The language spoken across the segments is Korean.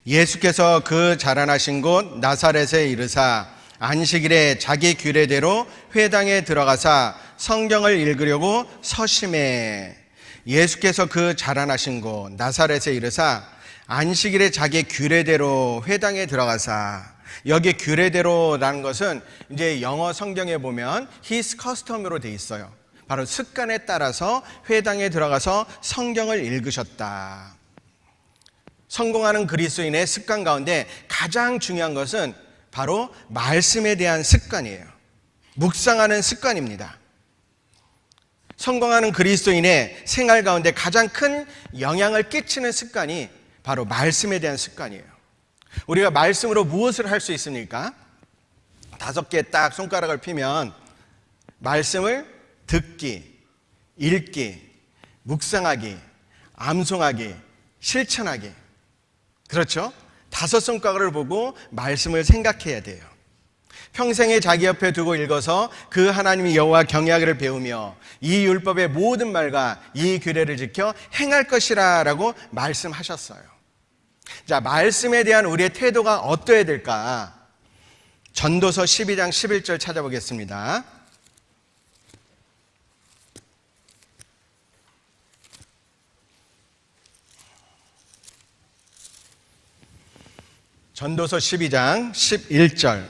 예수께서 그 자라나신 곳 나사렛에 이르사 안식일에 자기 규례대로 회당에 들어가사 성경을 읽으려고 서심해. 예수께서 그 자라나신 곳 나사렛에 이르사 안식일에 자기 규례대로 회당에 들어가사. 여기 규례대로라는 것은 이제 영어 성경에 보면 his custom으로 돼 있어요. 바로 습관에 따라서 회당에 들어가서 성경을 읽으셨다. 성공하는 그리스도인의 습관 가운데 가장 중요한 것은 바로 말씀에 대한 습관이에요. 묵상하는 습관입니다. 성공하는 그리스도인의 생활 가운데 가장 큰 영향을 끼치는 습관이 바로 말씀에 대한 습관이에요. 우리가 말씀으로 무엇을 할 수 있습니까? 5개 딱 손가락을 피면 말씀을 듣기, 읽기, 묵상하기, 암송하기, 실천하기. 그렇죠? 5 손가락을 보고 말씀을 생각해야 돼요. 평생에 자기 옆에 두고 읽어서 그 하나님의 여호와 경외하기를 배우며 이 율법의 모든 말과 이 규례를 지켜 행할 것이라 라고 말씀하셨어요. 자, 말씀에 대한 우리의 태도가 어떠해야 될까? 전도서 12장 11절 찾아보겠습니다. 전도서 12장 11절.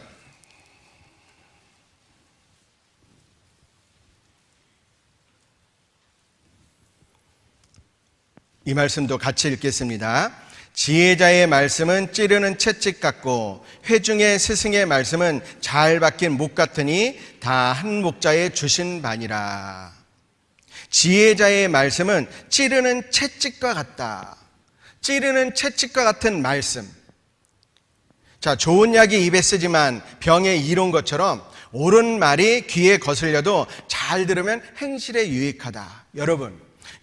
이 말씀도 같이 읽겠습니다. 지혜자의 말씀은 찌르는 채찍 같고 회중의 스승의 말씀은 잘 박힌 목 같으니 다 한 목자에 주신 바니라. 지혜자의 말씀은 찌르는 채찍과 같다. 찌르는 채찍과 같은 말씀. 자, 좋은 약이 입에 쓰지만 병에 이로운 것처럼 옳은 말이 귀에 거슬려도 잘 들으면 행실에 유익하다.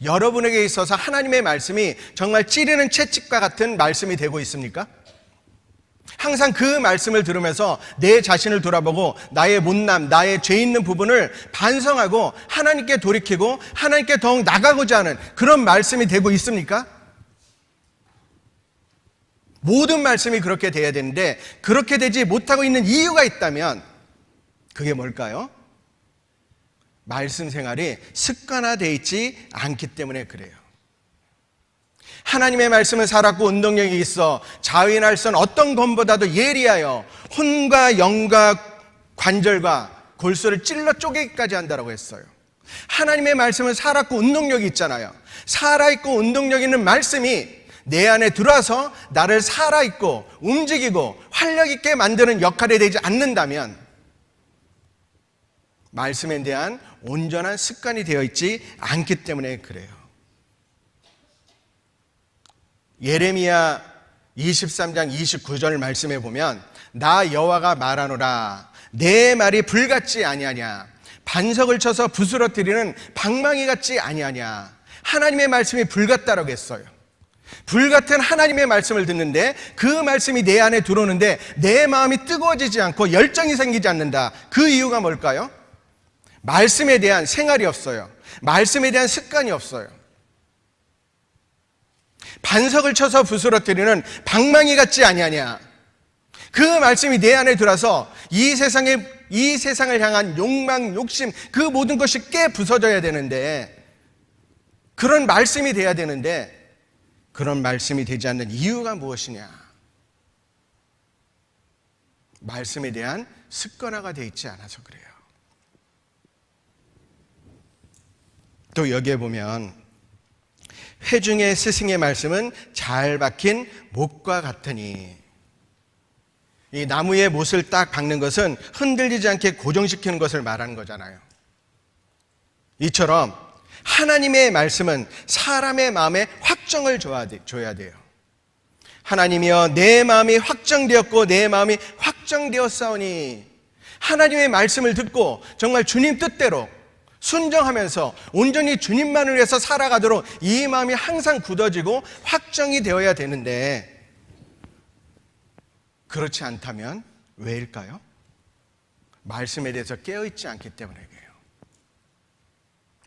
여러분에게 있어서 하나님의 말씀이 정말 찌르는 채찍과 같은 말씀이 되고 있습니까? 항상 그 말씀을 들으면서 내 자신을 돌아보고 나의 못남, 나의 죄 있는 부분을 반성하고 하나님께 돌이키고 하나님께 더욱 나가고자 하는 그런 말씀이 되고 있습니까? 모든 말씀이 그렇게 돼야 되는데 그렇게 되지 못하고 있는 이유가 있다면 그게 뭘까요? 말씀 생활이 습관화되어 있지 않기 때문에 그래요. 하나님의 말씀은 살았고 운동력이 있어 자위할 선 어떤 검보다도 예리하여 혼과 영과 관절과 골수를 찔러 쪼개기까지 한다고 했어요. 하나님의 말씀은 살았고 운동력이 있잖아요. 살아있고 운동력 있는 말씀이 내 안에 들어와서 나를 살아있고 움직이고 활력있게 만드는 역할이 되지 않는다면 말씀에 대한 온전한 습관이 되어 있지 않기 때문에 그래요. 예레미야 23장 29절 말씀에 보면 나 여호와가 말하노라 내 말이 불같지 아니하냐 반석을 쳐서 부스러뜨리는 방망이 같지 아니하냐. 하나님의 말씀이 불같다라고 했어요. 불같은 하나님의 말씀을 듣는데 그 말씀이 내 안에 들어오는데 내 마음이 뜨거워지지 않고 열정이 생기지 않는다. 그 이유가 뭘까요? 말씀에 대한 생활이 없어요. 말씀에 대한 습관이 없어요. 반석을 쳐서 부스러뜨리는 방망이 같지 아니하냐. 그 말씀이 내 안에 들어서 이 세상을 향한 욕망, 욕심 그 모든 것이 깨 부서져야 되는데 그런 말씀이 돼야 되는데 그런 말씀이 되지 않는 이유가 무엇이냐? 말씀에 대한 습관화가 되어 있지 않아서 그래요. 또 여기에 보면 회중의 스승의 말씀은 잘 박힌 못과 같으니 이 나무에 못을 딱 박는 것은 흔들리지 않게 고정시키는 것을 말하는 거잖아요. 이처럼 하나님의 말씀은 사람의 마음에 확정을 줘야 돼요. 하나님이여 내 마음이 확정되었고 내 마음이 확정되었사오니 하나님의 말씀을 듣고 정말 주님 뜻대로 순종하면서 온전히 주님만을 위해서 살아가도록 이 마음이 항상 굳어지고 확정이 되어야 되는데 그렇지 않다면 왜일까요? 말씀에 대해서 깨어있지 않기 때문에 그래요.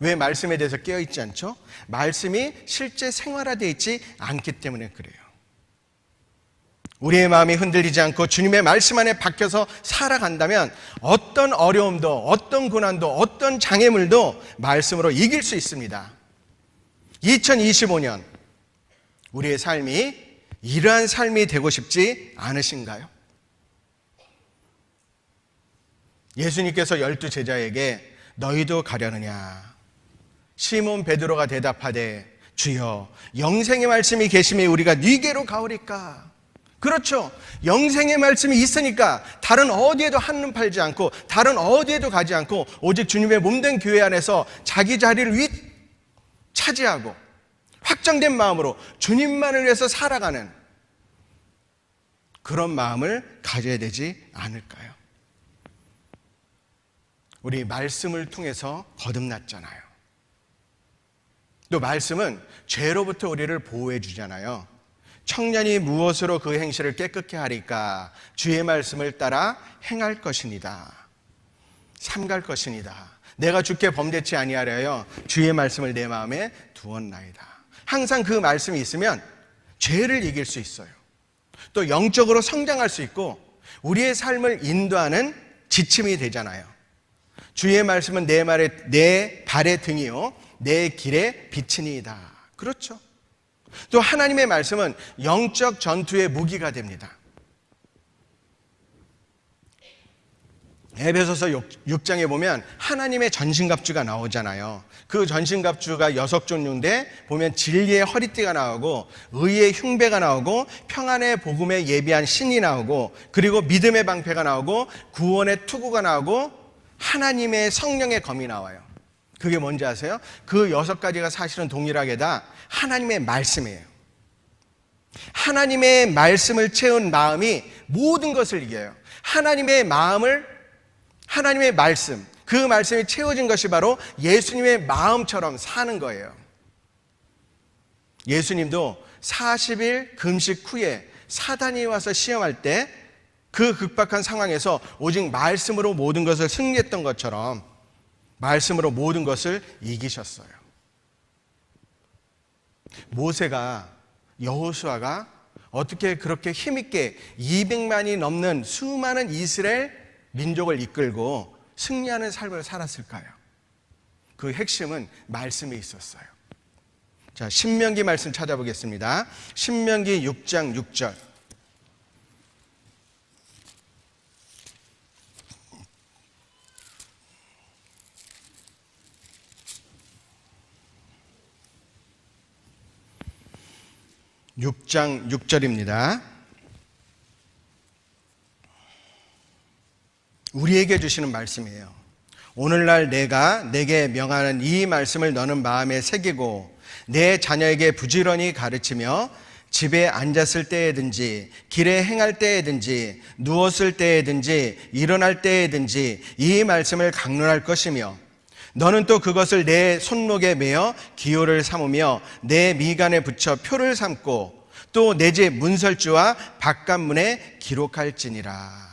왜 말씀에 대해서 깨어있지 않죠? 말씀이 실제 생활화되어 있지 않기 때문에 그래요. 우리의 마음이 흔들리지 않고 주님의 말씀 안에 박혀서 살아간다면 어떤 어려움도, 어떤 고난도, 어떤 장애물도 말씀으로 이길 수 있습니다. 2025년 우리의 삶이 이러한 삶이 되고 싶지 않으신가요? 예수님께서 12 제자에게 너희도 가려느냐? 시몬 베드로가 대답하되 주여 영생의 말씀이 계심에 우리가 네게로 가오리까? 그렇죠. 영생의 말씀이 있으니까 다른 어디에도 한눈 팔지 않고 다른 어디에도 가지 않고 오직 주님의 몸된 교회 안에서 자기 자리를 차지하고 확정된 마음으로 주님만을 위해서 살아가는 그런 마음을 가져야 되지 않을까요? 우리 말씀을 통해서 거듭났잖아요. 또 말씀은 죄로부터 우리를 보호해 주잖아요. 청년이 무엇으로 그 행실을 깨끗게 하리까? 주의 말씀을 따라 행할 것이니다. 삼갈 것이니다. 내가 주께 범죄치 아니하려여 주의 말씀을 내 마음에 두었나이다. 항상 그 말씀이 있으면 죄를 이길 수 있어요. 또 영적으로 성장할 수 있고 우리의 삶을 인도하는 지침이 되잖아요. 주의 말씀은 내 발의 등이요 내 길의 빛이니이다. 그렇죠. 또 하나님의 말씀은 영적 전투의 무기가 됩니다. 에베소서 6장에 보면 하나님의 전신갑주가 나오잖아요. 그 전신갑주가 6종류인데 보면 진리의 허리띠가 나오고 의의 흉배가 나오고 평안의 복음에 예비한 신이 나오고 그리고 믿음의 방패가 나오고 구원의 투구가 나오고 하나님의 성령의 검이 나와요. 그게 뭔지 아세요? 그 6가지가 사실은 동일하게 다 하나님의 말씀이에요. 하나님의 말씀을 채운 마음이 모든 것을 이겨요. 하나님의 말씀, 그 말씀이 채워진 것이 바로 예수님의 마음처럼 사는 거예요. 예수님도 40일 금식 후에 사단이 와서 시험할 때 그 극박한 상황에서 오직 말씀으로 모든 것을 승리했던 것처럼 말씀으로 모든 것을 이기셨어요. 여호수아가 어떻게 그렇게 힘있게 200만이 넘는 수많은 이스라엘 민족을 이끌고 승리하는 삶을 살았을까요? 그 핵심은 말씀에 있었어요. 자, 신명기 말씀 찾아보겠습니다. 신명기 6장 6절. (6장 6절입니다) 우리에게 주시는 말씀이에요. 오늘날 내가 내게 명하는 이 말씀을 너는 마음에 새기고 내 자녀에게 부지런히 가르치며 집에 앉았을 때에든지 길에 행할 때에든지 누웠을 때에든지 일어날 때에든지 이 말씀을 강론할 것이며 너는 또 그것을 내 손목에 매어 기호를 삼으며 내 미간에 붙여 표를 삼고 또 내 집 문설주와 바깥문에 기록할지니라.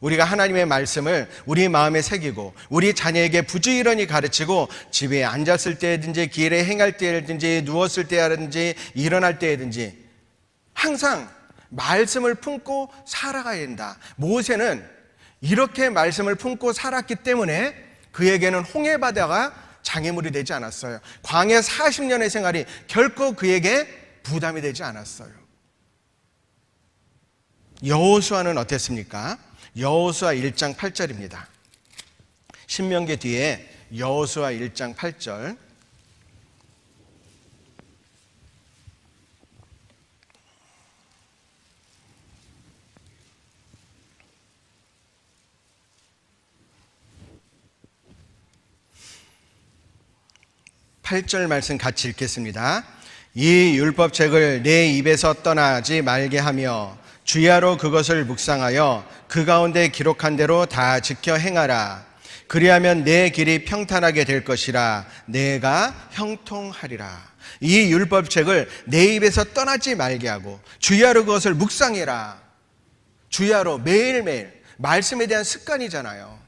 우리가 하나님의 말씀을 우리 마음에 새기고 우리 자녀에게 부지런히 가르치고 집에 앉았을 때든지 길에 행할 때든지 누웠을 때든지 일어날 때든지 항상 말씀을 품고 살아가야 된다. 모세는 이렇게 말씀을 품고 살았기 때문에 그에게는 홍해바다가 장애물이 되지 않았어요. 광야 40년의 생활이 결코 그에게 부담이 되지 않았어요. 여호수아는 어땠습니까? 여호수아 1장 8절입니다. 신명기 뒤에 여호수아 1장 8절. (8절) 말씀 같이 읽겠습니다. 이 율법책을 내 입에서 떠나지 말게 하며 주야로 그것을 묵상하여 그 가운데 기록한 대로 다 지켜 행하라. 그리하면 내 길이 평탄하게 될 것이라. 내가 형통하리라. 이 율법책을 내 입에서 떠나지 말게 하고 주야로 그것을 묵상해라. 주야로 매일매일 말씀에 대한 습관이잖아요.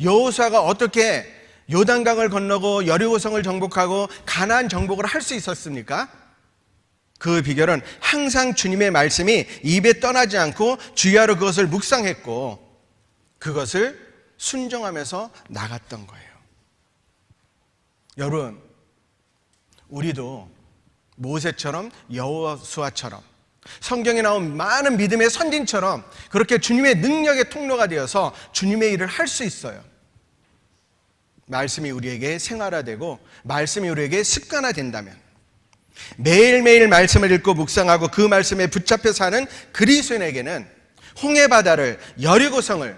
여호수아가 어떻게 요단강을 건너고 여리고성을 정복하고 가나안 정복을 할 수 있었습니까? 그 비결은 항상 주님의 말씀이 입에 떠나지 않고 주야로 그것을 묵상했고 그것을 순종하면서 나갔던 거예요. 여러분, 우리도 모세처럼 여호수아처럼 성경에 나온 많은 믿음의 선진처럼 그렇게 주님의 능력의 통로가 되어서 주님의 일을 할 수 있어요. 말씀이 우리에게 생활화되고 말씀이 우리에게 습관화된다면, 매일매일 말씀을 읽고 묵상하고 그 말씀에 붙잡혀 사는 그리스도인에게는 홍해바다를, 여리고성을,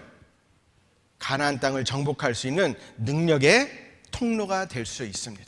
가나안 땅을 정복할 수 있는 능력의 통로가 될 수 있습니다.